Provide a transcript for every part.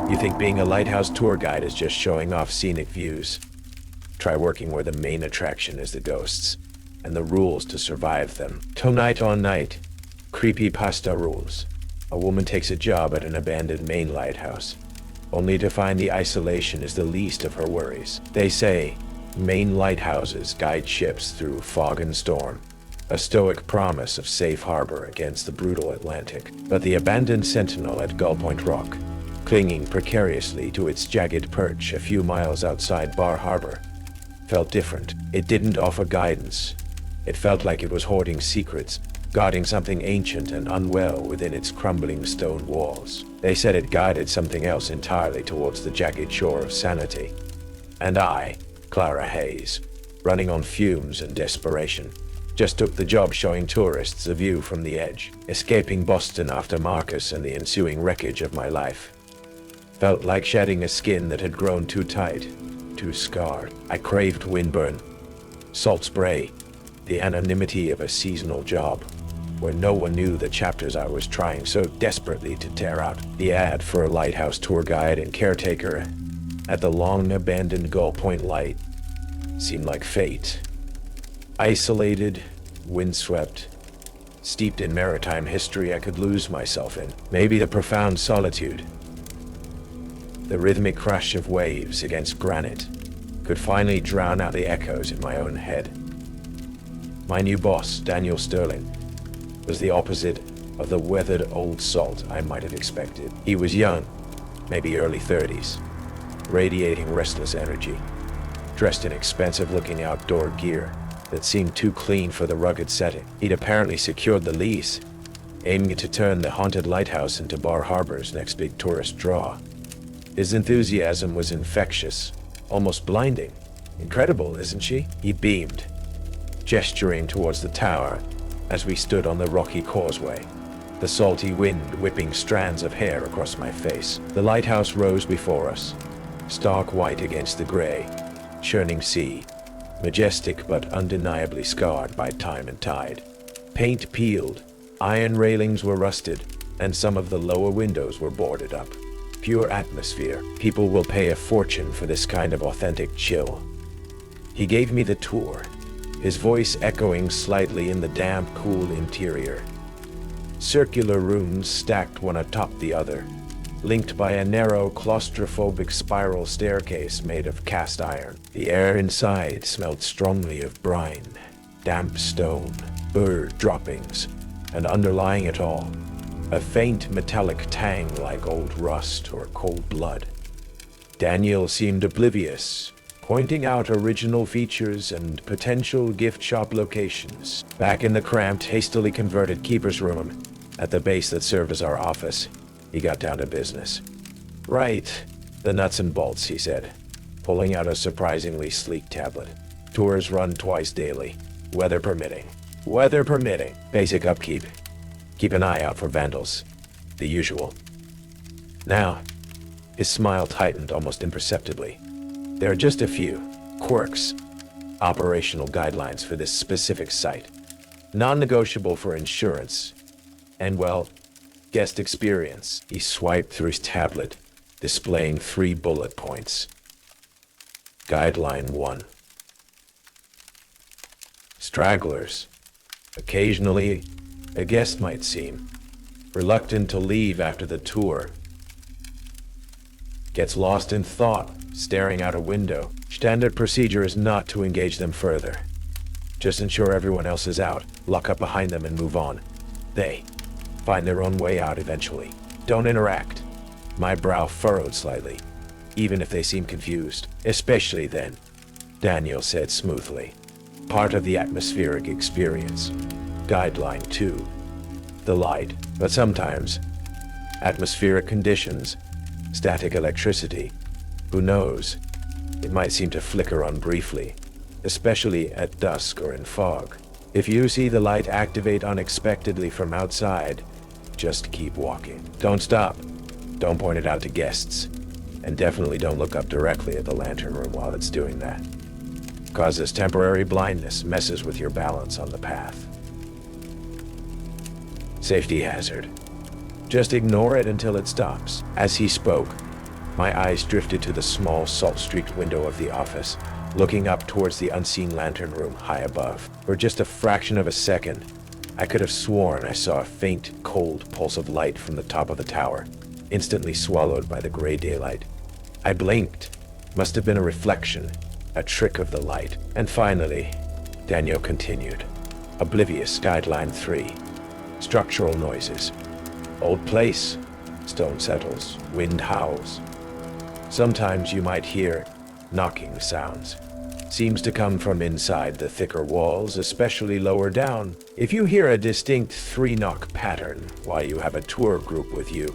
You think being a lighthouse tour guide is just showing off scenic views? Try working where the main attraction is the ghosts, and the rules to survive them. Tonight on Night Creepypasta Rules. A woman takes a job at an abandoned Maine lighthouse, only to find the isolation is the least of her worries. They say Maine lighthouses guide ships through fog and storm, a stoic promise of safe harbor against the brutal Atlantic. But the abandoned sentinel at Gull Point Rock, clinging precariously to its jagged perch a few miles outside Bar Harbor, felt different. It didn't offer guidance. It felt like it was hoarding secrets, guarding something ancient and unwell within its crumbling stone walls. They said it guided something else entirely towards the jagged shore of sanity. And I, Clara Hayes, running on fumes and desperation, just took the job showing tourists a view from the edge, escaping Boston after Marcus and the ensuing wreckage of my life. Felt like shedding a skin that had grown too tight, too scarred. I craved windburn, salt spray, the anonymity of a seasonal job, where no one knew the chapters I was trying so desperately to tear out. The ad for a lighthouse tour guide and caretaker at the long-abandoned Gull Point Light seemed like fate. Isolated, windswept, steeped in maritime history I could lose myself in. Maybe the profound solitude, the rhythmic crash of waves against granite, could finally drown out the echoes in my own head. My new boss, Daniel Sterling, was the opposite of the weathered old salt I might have expected. He was young, maybe early 30s, radiating restless energy, dressed in expensive-looking outdoor gear that seemed too clean for the rugged setting. He'd apparently secured the lease, aiming to turn the haunted lighthouse into Bar Harbor's next big tourist draw. His enthusiasm was infectious, almost blinding. Incredible, isn't she? He beamed, gesturing towards the tower as we stood on the rocky causeway, the salty wind whipping strands of hair across my face. The lighthouse rose before us, stark white against the gray, churning sea, majestic but undeniably scarred by time and tide. Paint peeled, iron railings were rusted, and some of the lower windows were boarded up. Pure atmosphere. People will pay a fortune for this kind of authentic chill. He gave me the tour, his voice echoing slightly in the damp, cool interior. Circular rooms stacked one atop the other, linked by a narrow, claustrophobic spiral staircase made of cast iron. The air inside smelled strongly of brine, damp stone, bird droppings, and underlying it all, a faint metallic tang like old rust or cold blood. Daniel seemed oblivious, pointing out original features and potential gift shop locations. Back in the cramped, hastily converted keeper's room at the base that served as our office, he got down to business. Right, the nuts and bolts, he said, pulling out a surprisingly sleek tablet. Tours run twice daily, weather permitting. Weather permitting. Basic upkeep. Keep an eye out for vandals. The usual. Now, his smile tightened almost imperceptibly. There are just a few quirks, operational guidelines for this specific site. Non-negotiable for insurance. And, well, guest experience. He swiped through his tablet, displaying 3 bullet points. Guideline 1. Stragglers. Occasionally, a guest might seem reluctant to leave after the tour. Gets lost in thought, staring out a window. Standard procedure is not to engage them further. Just ensure everyone else is out, lock up behind them and move on. They find their own way out eventually. Don't interact. My brow furrowed slightly, even if they seem confused. Especially then, Daniel said smoothly. Part of the atmospheric experience. Guideline 2. The light. But sometimes, atmospheric conditions, static electricity, who knows? It might seem to flicker on briefly, especially at dusk or in fog. If you see the light activate unexpectedly from outside, just keep walking. Don't stop. Don't point it out to guests. And definitely don't look up directly at the lantern room while it's doing that. Causes temporary blindness, messes with your balance on the path. Safety hazard. Just ignore it until it stops. As he spoke, My eyes drifted to the small, salt-streaked window of the office, looking up towards the unseen lantern room high above. For just a fraction of a second, I could have sworn I saw a faint, cold pulse of light from the top of the tower, instantly swallowed by the gray daylight. I blinked. Must have been a reflection, a trick of the light. And finally, Daniel continued. Oblivious, Guideline 3. Structural noises. Old place. Stone settles. Wind howls. Sometimes you might hear knocking sounds. Seems to come from inside the thicker walls, especially lower down. If you hear a distinct 3-knock pattern while you have a tour group with you,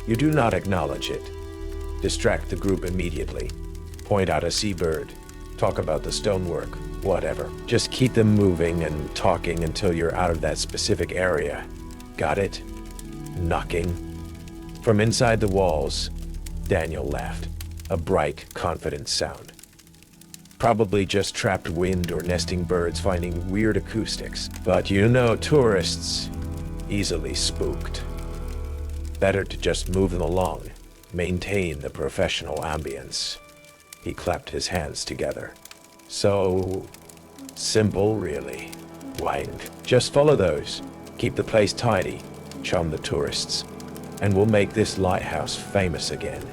you do not acknowledge it. Distract the group immediately. Point out a seabird. Talk about the stonework. Whatever. Just keep them moving and talking until you're out of that specific area. Got it? Knocking. From inside the walls, Daniel laughed. A bright, confident sound. Probably just trapped wind or nesting birds finding weird acoustics. But you know tourists, easily spooked. Better to just move them along. Maintain the professional ambience. He clapped his hands together. So simple, really. Whined. Just follow those. Keep the place tidy. Charm the tourists. And we'll make this lighthouse famous again.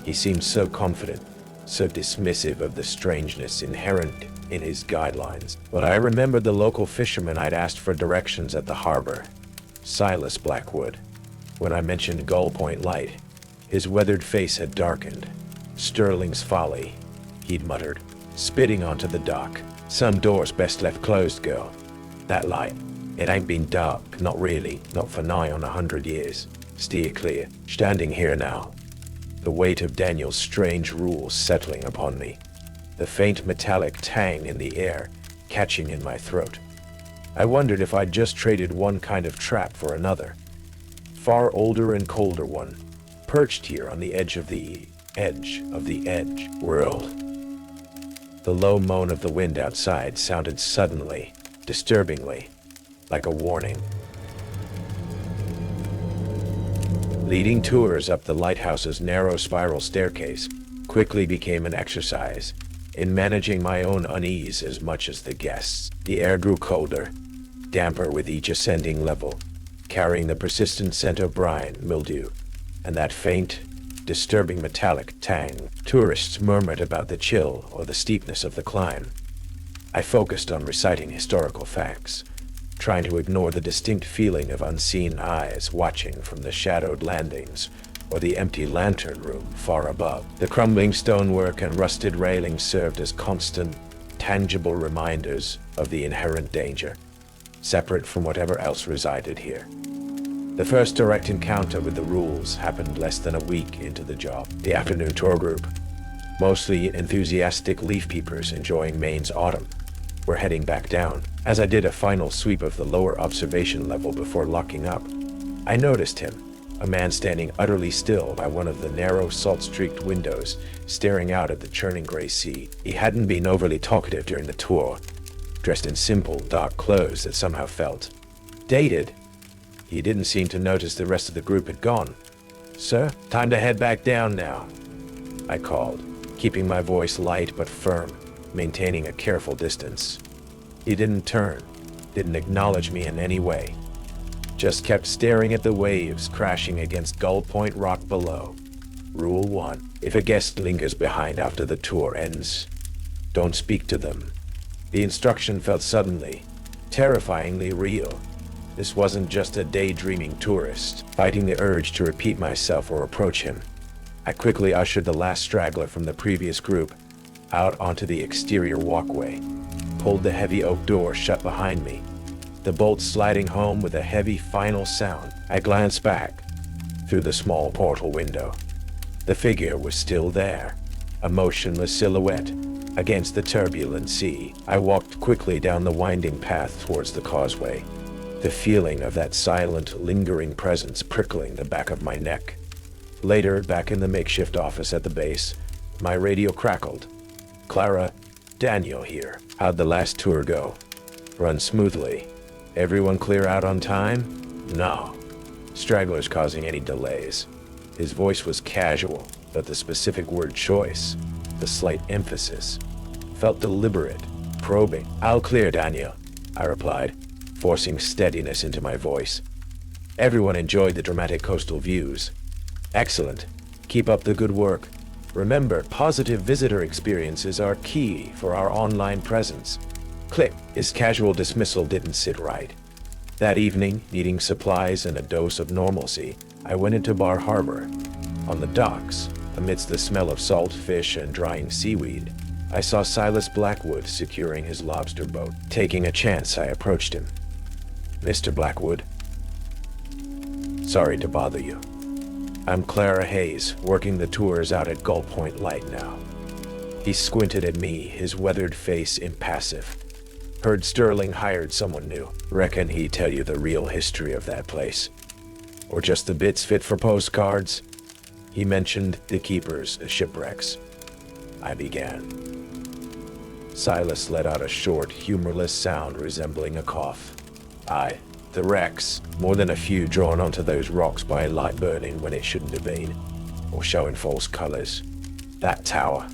He seemed so confident, so dismissive of the strangeness inherent in his guidelines. But I remembered the local fisherman I'd asked for directions at the harbor, Silas Blackwood. When I mentioned Gull Point Light, his weathered face had darkened. Sterling's Folly, he'd muttered, spitting onto the dock. Some doors best left closed, girl. That light, it ain't been dark, not really, not for nigh on 100 years. Steer clear. Standing here now, the weight of Daniel's strange rules settling upon me, the faint metallic tang in the air catching in my throat. I wondered if I'd just traded one kind of trap for another. Far older and colder one, perched here on the edge of the edge world. The low moan of the wind outside sounded suddenly, disturbingly, like a warning. Leading tours up the lighthouse's narrow spiral staircase quickly became an exercise in managing my own unease as much as the guests. The air grew colder, damper with each ascending level, carrying the persistent scent of brine, mildew, and that faint, disturbing metallic tang. Tourists murmured about the chill or the steepness of the climb. I focused on reciting historical facts, trying to ignore the distinct feeling of unseen eyes watching from the shadowed landings or the empty lantern room far above. The crumbling stonework and rusted railings served as constant, tangible reminders of the inherent danger, separate from whatever else resided here. The first direct encounter with the rules happened less than a week into the job. The afternoon tour group, mostly enthusiastic leaf peepers enjoying Maine's autumn, were heading back down. As I did a final sweep of the lower observation level before locking up, I noticed him, a man standing utterly still by one of the narrow salt-streaked windows, staring out at the churning gray sea. He hadn't been overly talkative during the tour, dressed in simple, dark clothes that somehow felt dated. He didn't seem to notice the rest of the group had gone. "Sir, time to head back down now," I called, keeping my voice light but firm, maintaining a careful distance. He didn't turn, didn't acknowledge me in any way, just kept staring at the waves crashing against Gull Point rock below. Rule 1. If a guest lingers behind after the tour ends, don't speak to them. The instruction felt suddenly, terrifyingly real. This wasn't just a daydreaming tourist, fighting the urge to repeat myself or approach him. I quickly ushered the last straggler from the previous group out onto the exterior walkway, pulled the heavy oak door shut behind me, the bolt sliding home with a heavy final sound. I glanced back through the small portal window. The figure was still there, a motionless silhouette against the turbulent sea. I walked quickly down the winding path towards the causeway, the feeling of that silent, lingering presence prickling the back of my neck. Later, back in the makeshift office at the base, my radio crackled. "Clara, Daniel here. How'd the last tour go?" "Run smoothly. Everyone clear out on time?" "No. Stragglers causing any delays." His voice was casual, but the specific word choice, the slight emphasis, felt deliberate, probing. "I'll clear, Daniel," I replied, forcing steadiness into my voice. Everyone enjoyed the dramatic coastal views. "Excellent. Keep up the good work. Remember, positive visitor experiences are key for our online presence." Click. His casual dismissal didn't sit right. That evening, needing supplies and a dose of normalcy, I went into Bar Harbor. On the docks, amidst the smell of salt fish and drying seaweed, I saw Silas Blackwood securing his lobster boat. Taking a chance, I approached him. "Mr. Blackwood, sorry to bother you. I'm Clara Hayes, working the tours out at Gull Point Light now." He squinted at me, his weathered face impassive. "Heard Sterling hired someone new. Reckon he'd tell you the real history of that place. Or just the bits fit for postcards?" He mentioned the keepers, the shipwrecks. I began. Silas let out a short, humorless sound resembling a cough. "Aye, the wrecks. More than a few drawn onto those rocks by light burning when it shouldn't have been, or showing false colors. That tower.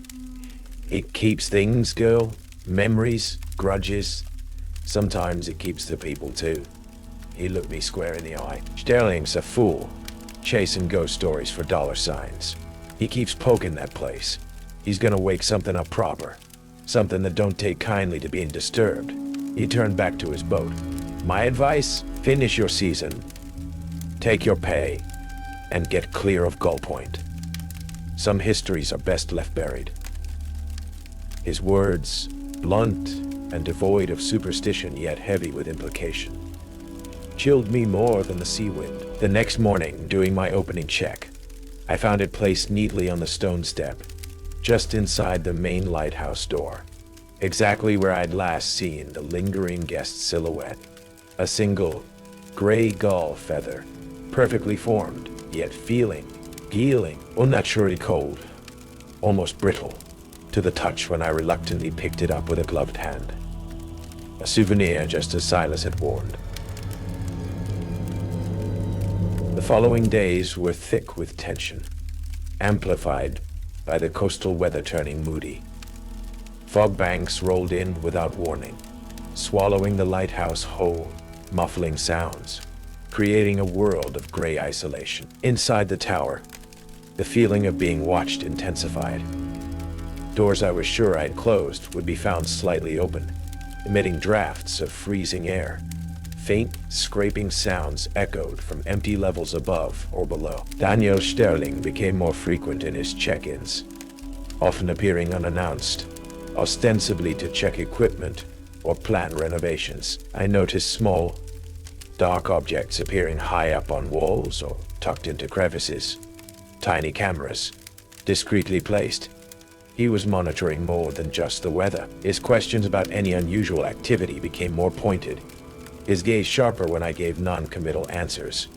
It keeps things, girl. Memories, grudges. Sometimes it keeps the people too." He looked me square in the eye. "Sterling's a fool, chasing ghost stories for $signs. He keeps poking that place. He's gonna wake something up proper. Something that don't take kindly to being disturbed." He turned back to his boat. "My advice, finish your season, take your pay, and get clear of Gull Point. Some histories are best left buried." His words, blunt and devoid of superstition yet heavy with implication, chilled me more than the sea wind. The next morning, doing my opening check, I found it placed neatly on the stone step, just inside the Maine Lighthouse door, exactly where I'd last seen the lingering guest silhouette. A single, gray gull feather, perfectly formed, yet feeling, unnaturally cold, almost brittle, to the touch when I reluctantly picked it up with a gloved hand. A souvenir just as Silas had warned. The following days were thick with tension, amplified by the coastal weather turning moody. Fog banks rolled in without warning, swallowing the lighthouse whole, muffling sounds, creating a world of gray isolation. Inside the tower, the feeling of being watched intensified. Doors I was sure I'd closed would be found slightly open, emitting drafts of freezing air. Faint, scraping sounds echoed from empty levels above or below. Daniel Sterling became more frequent in his check-ins, often appearing unannounced, ostensibly to check equipment or plan renovations. I noticed small, dark objects appearing high up on walls or tucked into crevices. Tiny cameras, discreetly placed. He was monitoring more than just the weather. His questions about any unusual activity became more pointed, his gaze sharper when I gave non-committal answers.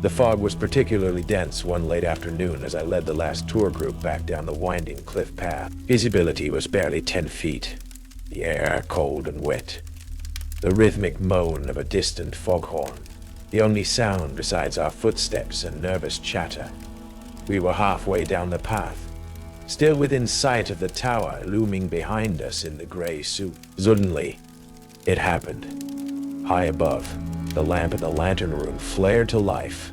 The fog was particularly dense one late afternoon as I led the last tour group back down the winding cliff path. Visibility was barely 10 feet, the air cold and wet. The rhythmic moan of a distant foghorn, the only sound besides our footsteps and nervous chatter. We were halfway down the path, still within sight of the tower looming behind us in the gray soup. Suddenly, it happened. High above, the lamp in the lantern room flared to life.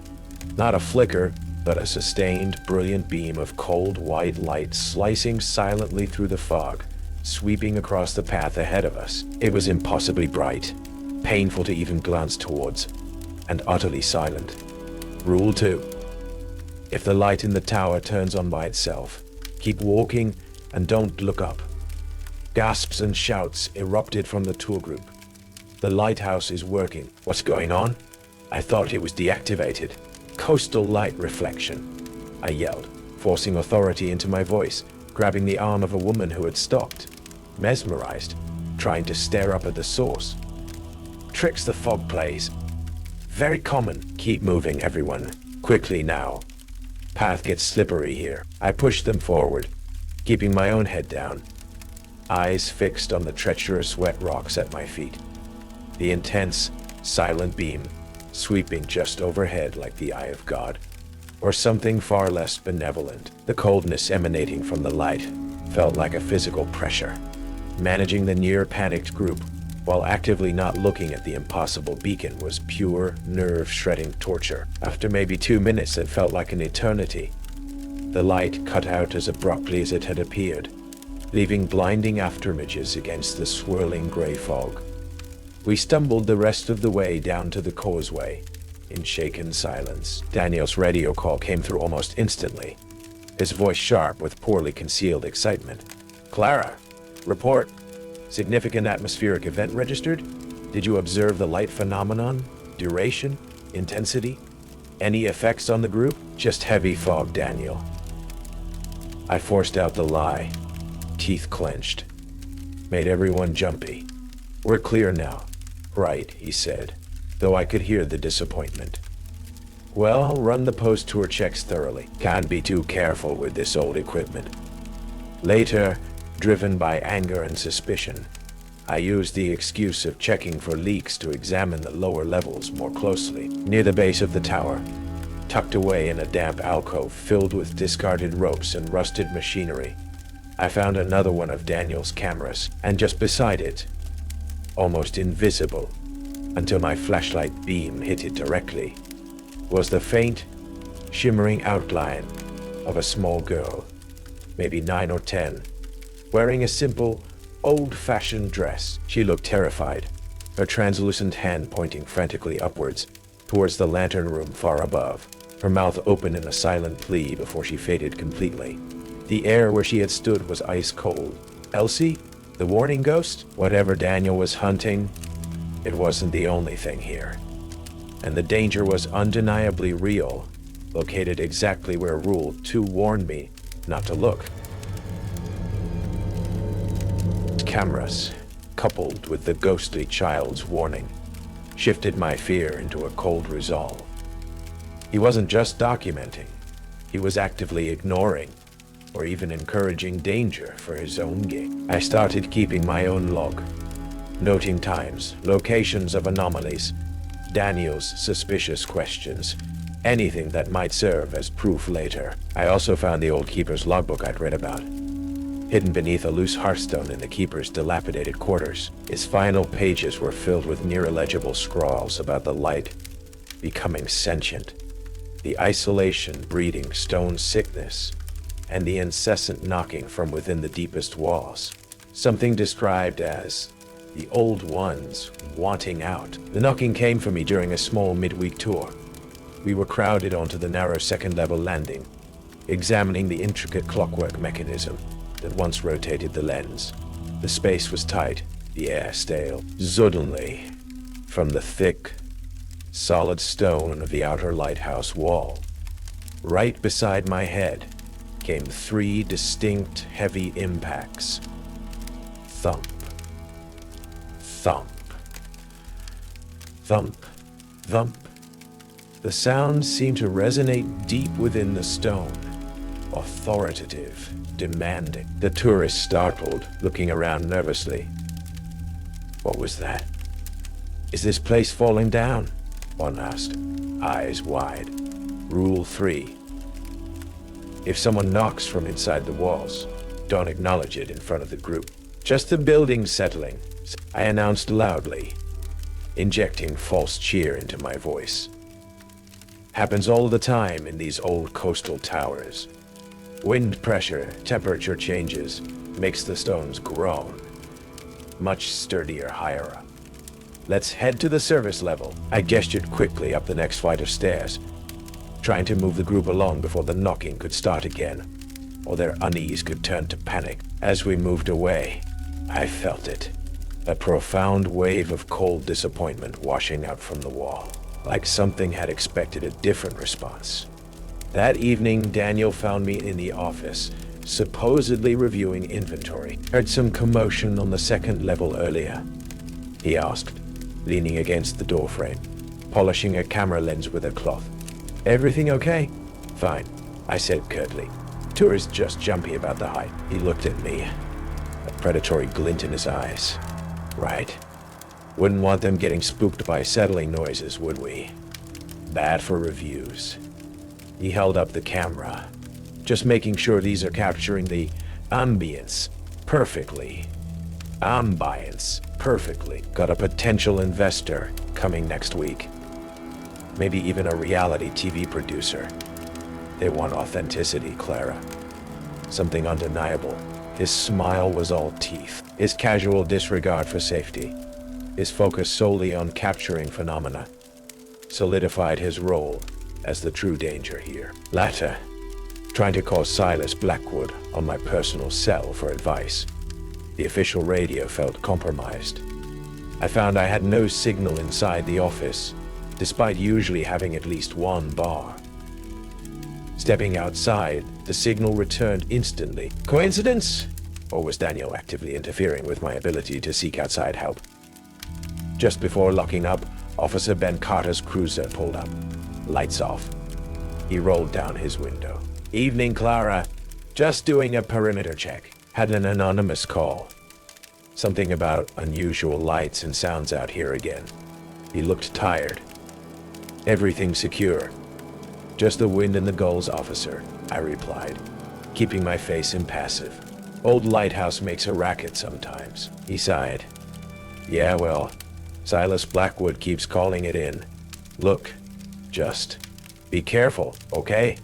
Not a flicker, but a sustained, brilliant beam of cold white light slicing silently through the fog, sweeping across the path ahead of us. It was impossibly bright, painful to even glance towards, and utterly silent. Rule 2. If the light in the tower turns on by itself, keep walking and don't look up. Gasps and shouts erupted from the tour group. "The lighthouse is working." "What's going on?" "I thought it was deactivated." "Coastal light reflection," I yelled, forcing authority into my voice, grabbing the arm of a woman who had stopped, mesmerized, trying to stare up at the source. "Tricks the fog plays. Very common." "Keep moving, everyone. Quickly now. Path gets slippery here." I pushed them forward, keeping my own head down, eyes fixed on the treacherous wet rocks at my feet. The intense, silent beam, sweeping just overhead like the eye of God. or something far less benevolent. The coldness emanating from the light felt like a physical pressure. Managing the near-panicked group while actively not looking at the impossible beacon was pure, nerve-shredding torture. After maybe 2 minutes that felt like an eternity, the light cut out as abruptly as it had appeared, leaving blinding afterimages against the swirling gray fog. We stumbled the rest of the way down to the causeway, in shaken silence. Daniel's radio call came through almost instantly, his voice sharp with poorly concealed excitement. "Clara, report. Significant atmospheric event registered? Did you observe the light phenomenon? Duration? Intensity? Any effects on the group?" "Just heavy fog, Daniel." I forced out the lie, teeth clenched. Made everyone jumpy. "We're clear now." "Right," he said, though I could hear the disappointment. "Well, I'll run the post-tour checks thoroughly. Can't be too careful with this old equipment." Later, driven by anger and suspicion, I used the excuse of checking for leaks to examine the lower levels more closely. Near the base of the tower, tucked away in a damp alcove filled with discarded ropes and rusted machinery, I found another one of Daniel's cameras, and just beside it, almost invisible until my flashlight beam hit it directly, was the faint, shimmering outline of a small girl, maybe 9 or 10, wearing a simple, old-fashioned dress. She looked terrified, her translucent hand pointing frantically upwards, towards the lantern room far above, her mouth open in a silent plea before she faded completely. The air where she had stood was ice cold. Elsie? The warning ghost? Whatever Daniel was hunting, it wasn't the only thing here. And the danger was undeniably real, located exactly where Rule 2 warned me not to look. Cameras, coupled with the ghostly child's warning, shifted my fear into a cold resolve. He wasn't just documenting, he was actively ignoring, or even encouraging danger for his own gain. I started keeping my own log, noting times, locations of anomalies, Daniel's suspicious questions, anything that might serve as proof later. I also found the old keeper's logbook I'd read about, hidden beneath a loose hearthstone in the keeper's dilapidated quarters. Its final pages were filled with near-illegible scrawls about the light becoming sentient, the isolation breeding stone sickness, and the incessant knocking from within the deepest walls. Something described as the old ones wanting out. The knocking came for me during a small midweek tour. We were crowded onto the narrow second-level landing, examining the intricate clockwork mechanism that once rotated the lens. The space was tight, the air stale. Suddenly, from the thick, solid stone of the outer lighthouse wall, right beside my head, came 3 distinct heavy impacts. Thump, thump, thump, thump. The sound seemed to resonate deep within the stone, authoritative, demanding. The tourist startled, looking around nervously. What was that? "Is this place falling down?" one asked, eyes wide. Rule 3. If someone knocks from inside the walls, don't acknowledge it in front of the group. "Just the building settling," I announced loudly, injecting false cheer into my voice. "Happens all the time in these old coastal towers. Wind pressure, temperature changes, makes the stones groan. Much sturdier higher up. Let's head to the service level." I gestured quickly up the next flight of stairs, trying to move the group along before the knocking could start again, or their unease could turn to panic. As we moved away, I felt it, a profound wave of cold disappointment washing out from the wall, like something had expected a different response. That evening, Daniel found me in the office, supposedly reviewing inventory. "Heard some commotion on the second level earlier?" he asked, leaning against the doorframe, polishing a camera lens with a cloth. "Everything okay?" "Fine," I said curtly. "Tourist just jumpy about the height." He looked at me, a predatory glint in his eyes. "Right. Wouldn't want them getting spooked by settling noises, would we? Bad for reviews." He held up the camera, just making sure these are capturing the ambience perfectly. Ambience perfectly. Got a potential investor coming next week. Maybe even a reality TV producer. They want authenticity, Clara. Something undeniable. His smile was all teeth. His casual disregard for safety. His focus solely on capturing phenomena solidified his role as the true danger here. Latter, trying to call Silas Blackwood on my personal cell for advice. The official radio felt compromised. I found I had no signal inside the office, despite usually having at least one bar. Stepping outside, the signal returned instantly. Coincidence? Or was Daniel actively interfering with my ability to seek outside help? Just before locking up, Officer Ben Carter's cruiser pulled up. Lights off. He rolled down his window. Evening, Clara. Just doing a perimeter check. Had an anonymous call. Something about unusual lights and sounds out here again. He looked tired. Everything secure. Just the wind and the gulls, officer, I replied, keeping my face impassive. Old Lighthouse makes a racket sometimes. He sighed. Yeah, well, Silas Blackwood keeps calling it in. Look, just be careful, okay?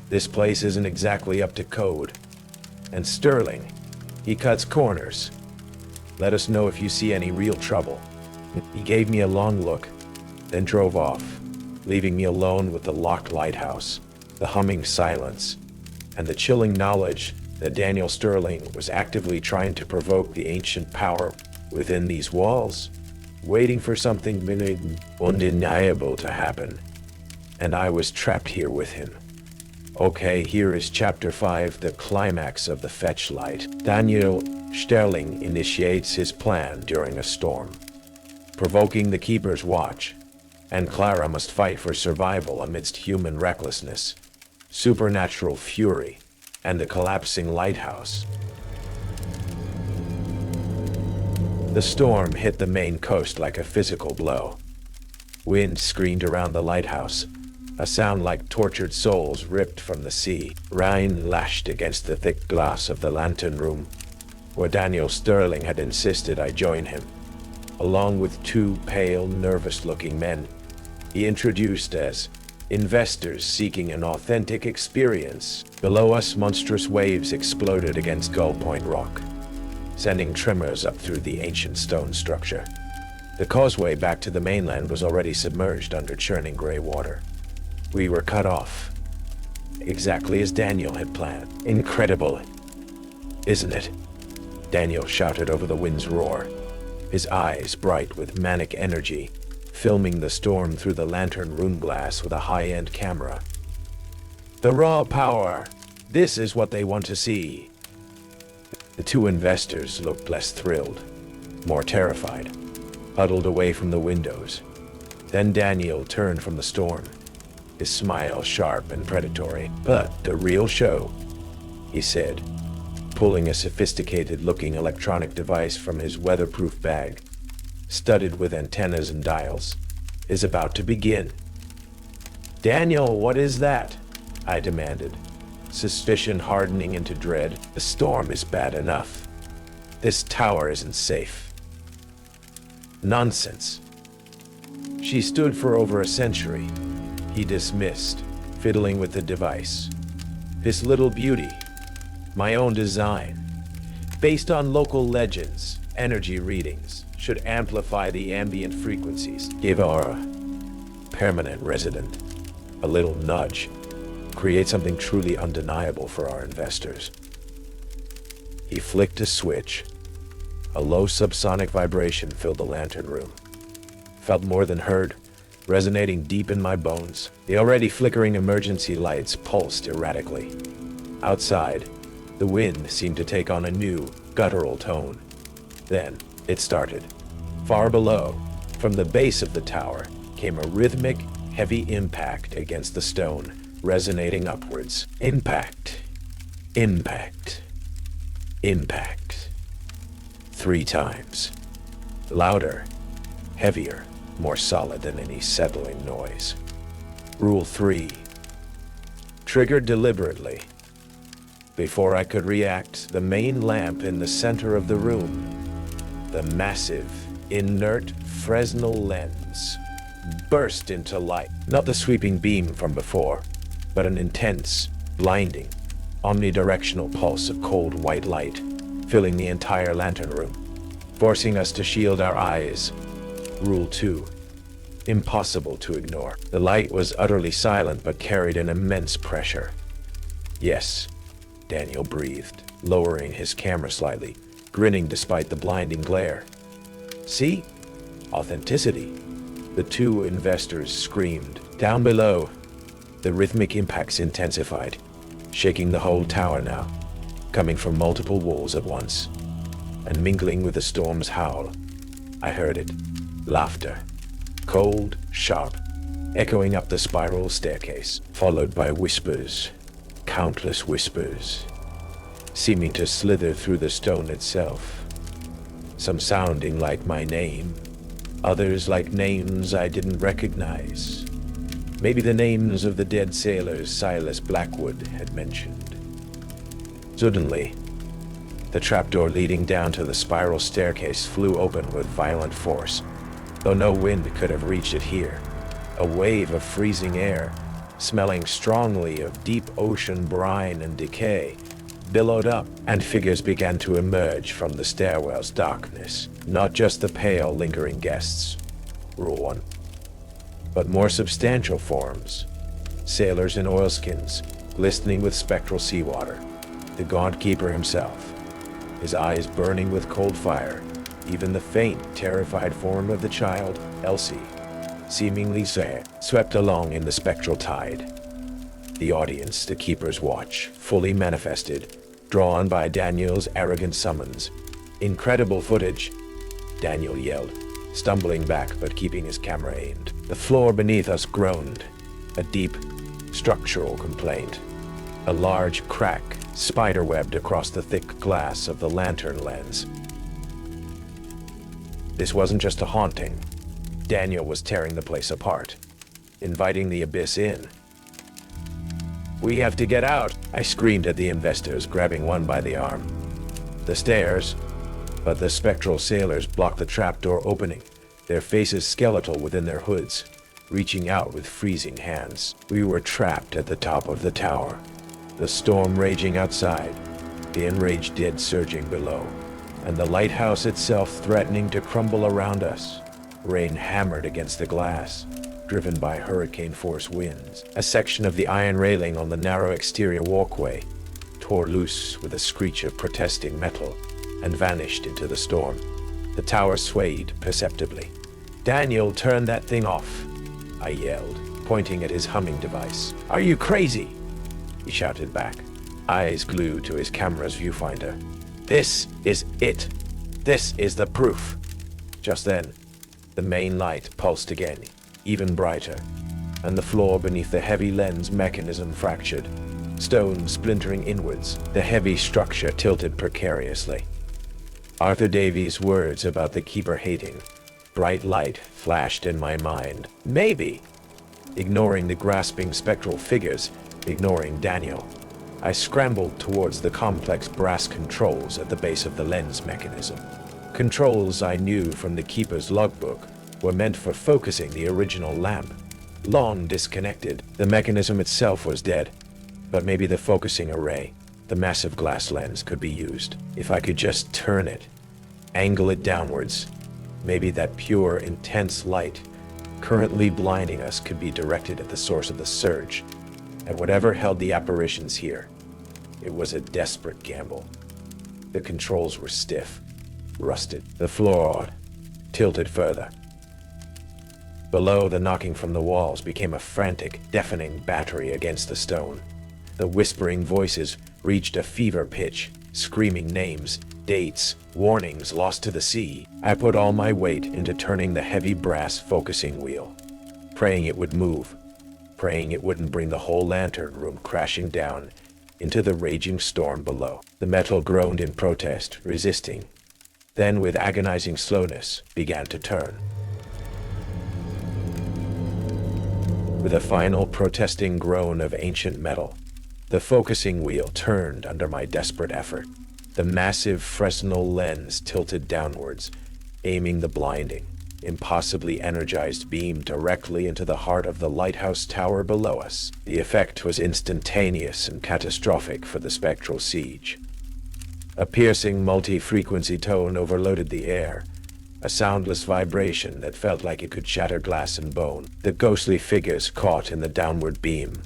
This place isn't exactly up to code. And Sterling, he cuts corners. Let us know if you see any real trouble. He gave me a long look, then drove off, leaving me alone with the locked lighthouse, the humming silence, and the chilling knowledge that Daniel Sterling was actively trying to provoke the ancient power within these walls, waiting for something undeniable to happen. And I was trapped here with him. Okay, here is Chapter 5, the climax of the fetch light. Daniel Sterling initiates his plan during a storm, provoking the Keeper's watch, and Clara must fight for survival amidst human recklessness, supernatural fury, and the collapsing lighthouse. The storm hit the Maine coast like a physical blow. Wind screamed around the lighthouse, a sound like tortured souls ripped from the sea. Rain lashed against the thick glass of the lantern room, where Daniel Sterling had insisted I join him, along with two pale, nervous-looking men he introduced as investors seeking an authentic experience. Below us, monstrous waves exploded against Gull Point Rock, sending tremors up through the ancient stone structure. The causeway back to the mainland was already submerged under churning gray water. We were cut off, exactly as Daniel had planned. Incredible, isn't it? Daniel shouted over the wind's roar, his eyes bright with manic energy, filming the storm through the lantern room glass with a high-end camera. The raw power! This is what they want to see. The two investors looked less thrilled, more terrified, huddled away from the windows. Then Daniel turned from the storm, his smile sharp and predatory. But the real show, he said, pulling a sophisticated-looking electronic device from his weatherproof bag, studded with antennas and dials, is about to begin. Daniel, what is that? I demanded, suspicion hardening into dread. The storm is bad enough. This tower isn't safe. Nonsense. She stood for over a century, he dismissed, fiddling with the device. This little beauty, my own design, based on local legends, energy readings, should amplify the ambient frequencies, give our permanent resident a little nudge, create something truly undeniable for our investors. He flicked a switch. A low subsonic vibration filled the lantern room. Felt more than heard, resonating deep in my bones. The already flickering emergency lights pulsed erratically. Outside, the wind seemed to take on a new, guttural tone. Then, it started. Far below, from the base of the tower, came a rhythmic, heavy impact against the stone, resonating upwards. Impact. Impact. Impact. 3 times. Louder, heavier, more solid than any settling noise. Rule 3. triggered deliberately. Before I could react, the main lamp in the center of the room, the massive, inert Fresnel lens, burst into light. Not the sweeping beam from before, but an intense, blinding, omnidirectional pulse of cold white light, filling the entire lantern room, forcing us to shield our eyes. Rule 2. Impossible to ignore. The light was utterly silent but carried an immense pressure. Yes, Daniel breathed, lowering his camera slightly, grinning despite the blinding glare. See? Authenticity. The two investors screamed. Down below, the rhythmic impacts intensified, shaking the whole tower now, coming from multiple walls at once, and mingling with the storm's howl. I heard it. Laughter. Cold, sharp, echoing up the spiral staircase, followed by whispers. Countless whispers, seeming to slither through the stone itself. Some sounding like my name, others like names I didn't recognize. Maybe the names of the dead sailors Silas Blackwood had mentioned. Suddenly, the trapdoor leading down to the spiral staircase flew open with violent force, though no wind could have reached it here. A wave of freezing air, smelling strongly of deep ocean brine and decay, billowed up, and figures began to emerge from the stairwell's darkness. Not just the pale, lingering guests, Rule 1, but more substantial forms. Sailors in oilskins, glistening with spectral seawater. The gaunt keeper himself, his eyes burning with cold fire. Even the faint, terrified form of the child, Elsie, seemingly swept along in the spectral tide. The audience, the keeper's watch, fully manifested, drawn by Daniel's arrogant summons. Incredible footage, Daniel yelled, stumbling back but keeping his camera aimed. The floor beneath us groaned, a deep, structural complaint. A large crack spiderwebbed across the thick glass of the lantern lens. This wasn't just a haunting. Daniel was tearing the place apart, inviting the abyss in. "We have to get out," I screamed at the investors, grabbing one by the arm. The stairs, but the spectral sailors blocked the trapdoor opening, their faces skeletal within their hoods, reaching out with freezing hands. We were trapped at the top of the tower, the storm raging outside, the enraged dead surging below, and the lighthouse itself threatening to crumble around us. Rain hammered against the glass, driven by hurricane-force winds. A section of the iron railing on the narrow exterior walkway tore loose with a screech of protesting metal and vanished into the storm. The tower swayed perceptibly. "Daniel, turn that thing off," I yelled, pointing at his humming device. "Are you crazy?" he shouted back, eyes glued to his camera's viewfinder. "This is it. This is the proof." Just then, the main light pulsed again, even brighter, and the floor beneath the heavy lens mechanism fractured, stone splintering inwards. The heavy structure tilted precariously. Arthur Davies' words about the keeper hating bright light flashed in my mind. Maybe, ignoring the grasping spectral figures, ignoring Daniel, I scrambled towards the complex brass controls at the base of the lens mechanism. Controls I knew from the keeper's logbook were meant for focusing the original lamp. Long disconnected, the mechanism itself was dead, but maybe the focusing array, the massive glass lens, could be used. If I could just turn it, angle it downwards, maybe that pure, intense light currently blinding us could be directed at the source of the surge, at whatever held the apparitions here. It was a desperate gamble. The controls were stiff, rusted. The floor tilted further. Below, the knocking from the walls became a frantic, deafening battery against the stone. The whispering voices reached a fever pitch, screaming names, dates, warnings lost to the sea. I put all my weight into turning the heavy brass focusing wheel, praying it would move, praying it wouldn't bring the whole lantern room crashing down into the raging storm below. The metal groaned in protest, resisting, then with agonizing slowness began to turn. With a final protesting groan of ancient metal, the focusing wheel turned under my desperate effort. The massive Fresnel lens tilted downwards, aiming the blinding, impossibly energized beam directly into the heart of the lighthouse tower below us. The effect was instantaneous and catastrophic for the spectral siege. A piercing multi-frequency tone overloaded the air, a soundless vibration that felt like it could shatter glass and bone. The ghostly figures caught in the downward beam,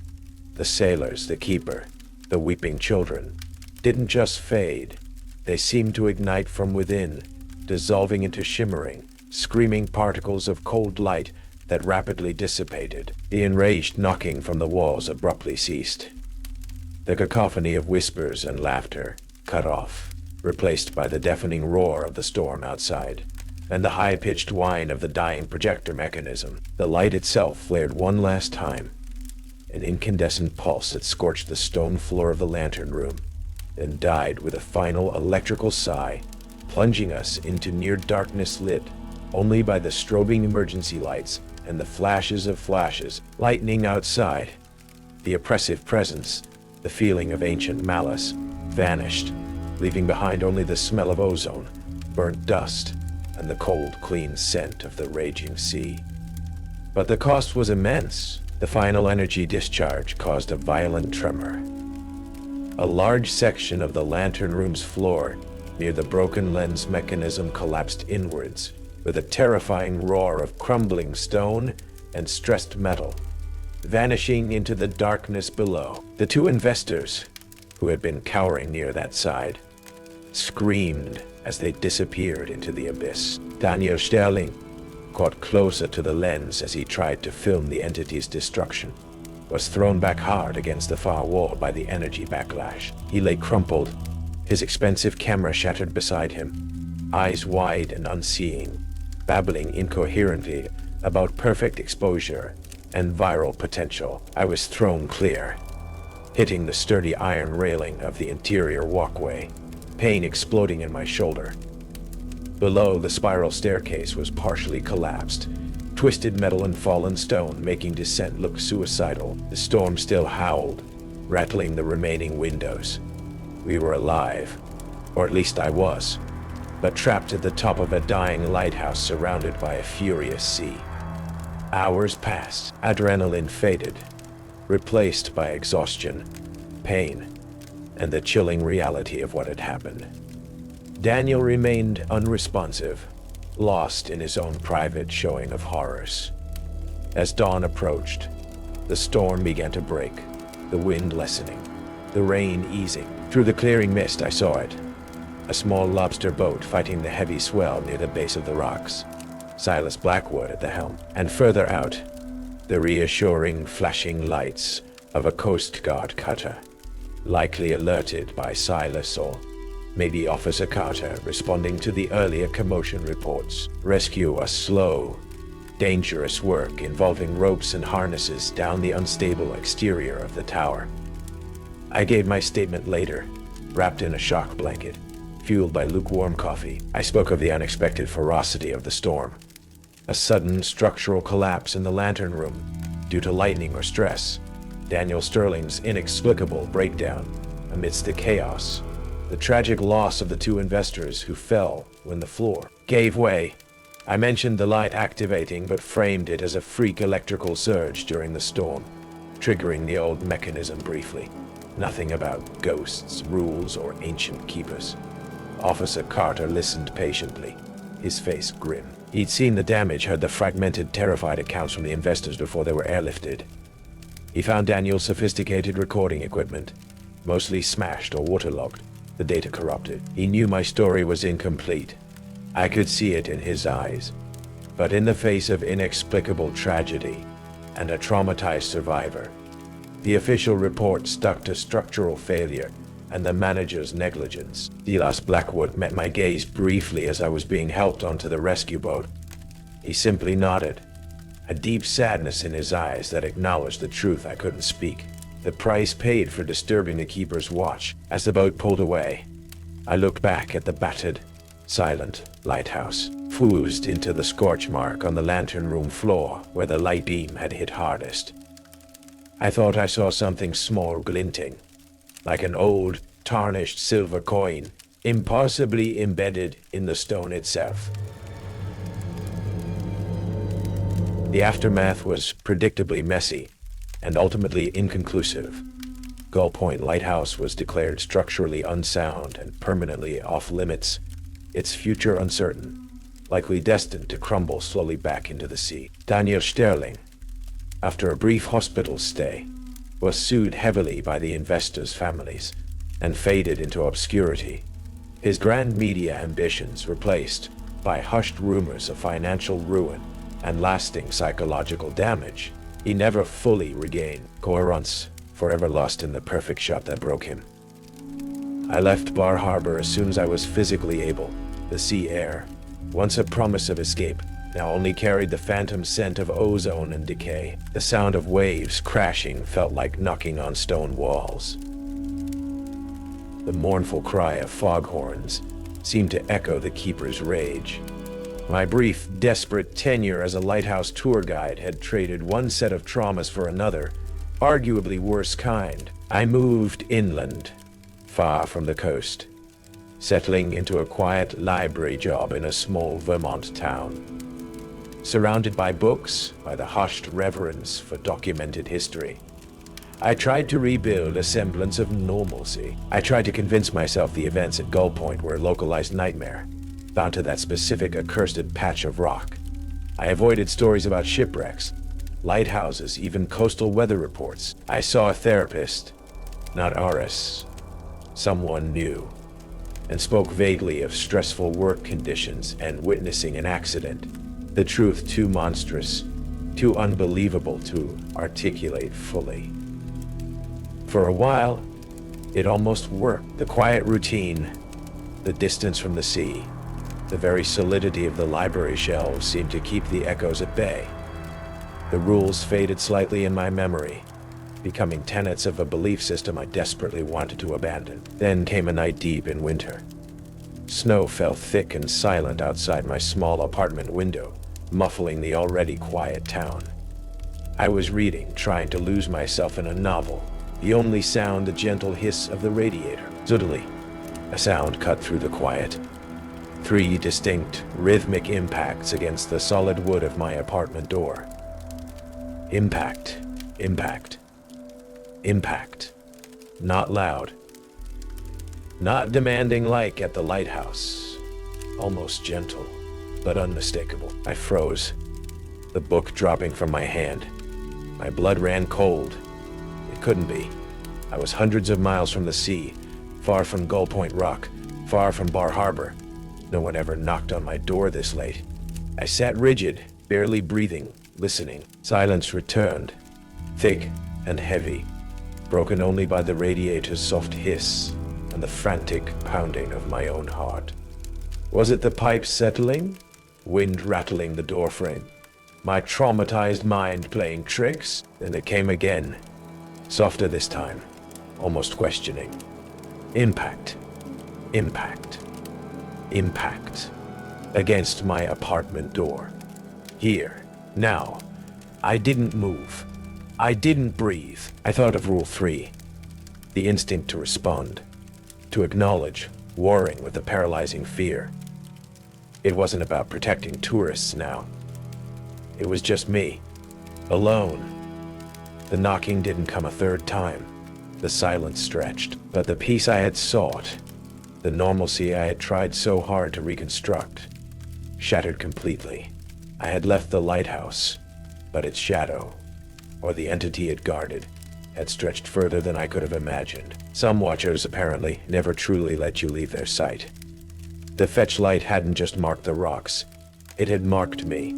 the sailors, the keeper, the weeping children, didn't just fade. They seemed to ignite from within, dissolving into shimmering, screaming particles of cold light that rapidly dissipated. The enraged knocking from the walls abruptly ceased. The cacophony of whispers and laughter cut off, replaced by the deafening roar of the storm outside, and the high-pitched whine of the dying projector mechanism. The light itself flared one last time, an incandescent pulse that scorched the stone floor of the lantern room, then died with a final electrical sigh, plunging us into near darkness lit only by the strobing emergency lights and the flashes of flashes, lightning outside. The oppressive presence, the feeling of ancient malice, vanished, leaving behind only the smell of ozone, burnt dust, and the cold, clean scent of the raging sea. But the cost was immense. The final energy discharge caused a violent tremor. A large section of the lantern room's floor near the broken lens mechanism collapsed inwards, with a terrifying roar of crumbling stone and stressed metal, vanishing into the darkness below. The two investors, who had been cowering near that side, screamed as they disappeared into the abyss. Daniel Sterling, caught closer to the lens as he tried to film the entity's destruction, was thrown back hard against the far wall by the energy backlash. He lay crumpled, his expensive camera shattered beside him, eyes wide and unseeing, babbling incoherently about perfect exposure and viral potential. I was thrown clear, hitting the sturdy iron railing of the interior walkway, pain exploding in my shoulder. Below, the spiral staircase was partially collapsed, twisted metal and fallen stone making descent look suicidal. The storm still howled, rattling the remaining windows. We were alive, or at least I was, but trapped at the top of a dying lighthouse surrounded by a furious sea. Hours passed. Adrenaline faded, replaced by exhaustion, pain, and the chilling reality of what had happened. Daniel remained unresponsive, lost in his own private showing of horrors. As dawn approached, the storm began to break, the wind lessening, the rain easing. Through the clearing mist I saw it, a small lobster boat fighting the heavy swell near the base of the rocks, Silas Blackwood at the helm, and further out, the reassuring flashing lights of a Coast Guard cutter, likely alerted by Silas or maybe Officer Carter responding to the earlier commotion reports. Rescue was slow, dangerous work involving ropes and harnesses down the unstable exterior of the tower. I gave my statement later, wrapped in a shock blanket, fueled by lukewarm coffee. I spoke of the unexpected ferocity of the storm, a sudden structural collapse in the lantern room due to lightning or stress, Daniel Sterling's inexplicable breakdown amidst the chaos, the tragic loss of the two investors who fell when the floor gave way. I mentioned the light activating but framed it as a freak electrical surge during the storm, triggering the old mechanism briefly. Nothing about ghosts, rules, or ancient keepers. Officer Carter listened patiently, his face grim. He'd seen the damage, heard the fragmented, terrified accounts from the investors before they were airlifted. He found Daniel's sophisticated recording equipment, mostly smashed or waterlogged, the data corrupted. He knew my story was incomplete. I could see it in his eyes. But in the face of inexplicable tragedy and a traumatized survivor, the official report stuck to structural failure and the manager's negligence. Silas Blackwood met my gaze briefly as I was being helped onto the rescue boat. He simply nodded, a deep sadness in his eyes that acknowledged the truth I couldn't speak. The price paid for disturbing the keeper's watch. As the boat pulled away, I looked back at the battered, silent lighthouse, fused into the scorch mark on the lantern room floor where the light beam had hit hardest. I thought I saw something small glinting, like an old, tarnished silver coin, impossibly embedded in the stone itself. The aftermath was predictably messy and ultimately inconclusive. Gull Point Lighthouse was declared structurally unsound and permanently off-limits, its future uncertain, likely destined to crumble slowly back into the sea. Daniel Sterling, after a brief hospital stay, was sued heavily by the investors' families and faded into obscurity, his grand media ambitions replaced by hushed rumors of financial ruin and lasting psychological damage. He never fully regained coherence, forever lost in the perfect shot that broke him. I left Bar Harbor as soon as I was physically able. The sea air, once a promise of escape, now only carried the phantom scent of ozone and decay. The sound of waves crashing felt like knocking on stone walls. The mournful cry of foghorns seemed to echo the keeper's rage. My brief, desperate tenure as a lighthouse tour guide had traded one set of traumas for another, arguably worse kind. I moved inland, far from the coast, settling into a quiet library job in a small Vermont town. Surrounded by books, by the hushed reverence for documented history, I tried to rebuild a semblance of normalcy. I tried to convince myself the events at Gull Point were a localized nightmare, bound to that specific accursed patch of rock. I avoided stories about shipwrecks, lighthouses, even coastal weather reports. I saw a therapist, not Aris, someone new, and spoke vaguely of stressful work conditions and witnessing an accident. The truth too monstrous, too unbelievable to articulate fully. For a while, it almost worked. The quiet routine, the distance from the sea, the very solidity of the library shelves seemed to keep the echoes at bay. The rules faded slightly in my memory, becoming tenets of a belief system I desperately wanted to abandon. Then came a night deep in winter. Snow fell thick and silent outside my small apartment window, muffling the already quiet town. I was reading, trying to lose myself in a novel, the only sound the gentle hiss of the radiator. Suddenly, a sound cut through the quiet. 3 distinct, rhythmic impacts against the solid wood of my apartment door. Impact, impact, impact. Not loud. Not demanding like at the lighthouse. Almost gentle, but unmistakable. I froze, the book dropping from my hand. My blood ran cold. It couldn't be. I was hundreds of miles from the sea, far from Gull Point Rock, far from Bar Harbor. No one ever knocked on my door this late. I sat rigid, barely breathing, listening. Silence returned, thick and heavy, broken only by the radiator's soft hiss and the frantic pounding of my own heart. Was it the pipes settling? Wind rattling the doorframe? My traumatized mind playing tricks? Then it came again, softer this time, almost questioning. Impact, impact, impact, against my apartment door. Here, now. I didn't move. I didn't breathe. I thought of Rule 3, the instinct to respond, to acknowledge, warring with a paralyzing fear. It wasn't about protecting tourists now. It was just me, alone. The knocking didn't come a third time. The silence stretched, but the peace I had sought, the normalcy I had tried so hard to reconstruct, shattered completely. I had left the lighthouse, but its shadow, or the entity it guarded, had stretched further than I could have imagined. Some watchers, apparently, never truly let you leave their sight. The fetch light hadn't just marked the rocks, it had marked me,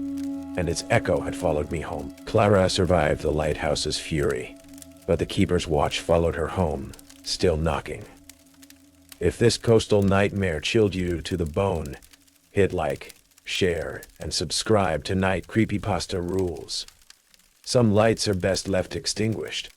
and its echo had followed me home. Clara survived the lighthouse's fury, but the keeper's watch followed her home, still knocking. If this coastal nightmare chilled you to the bone, hit like, share, and subscribe to Night Creepypasta Rules. Some lights are best left extinguished.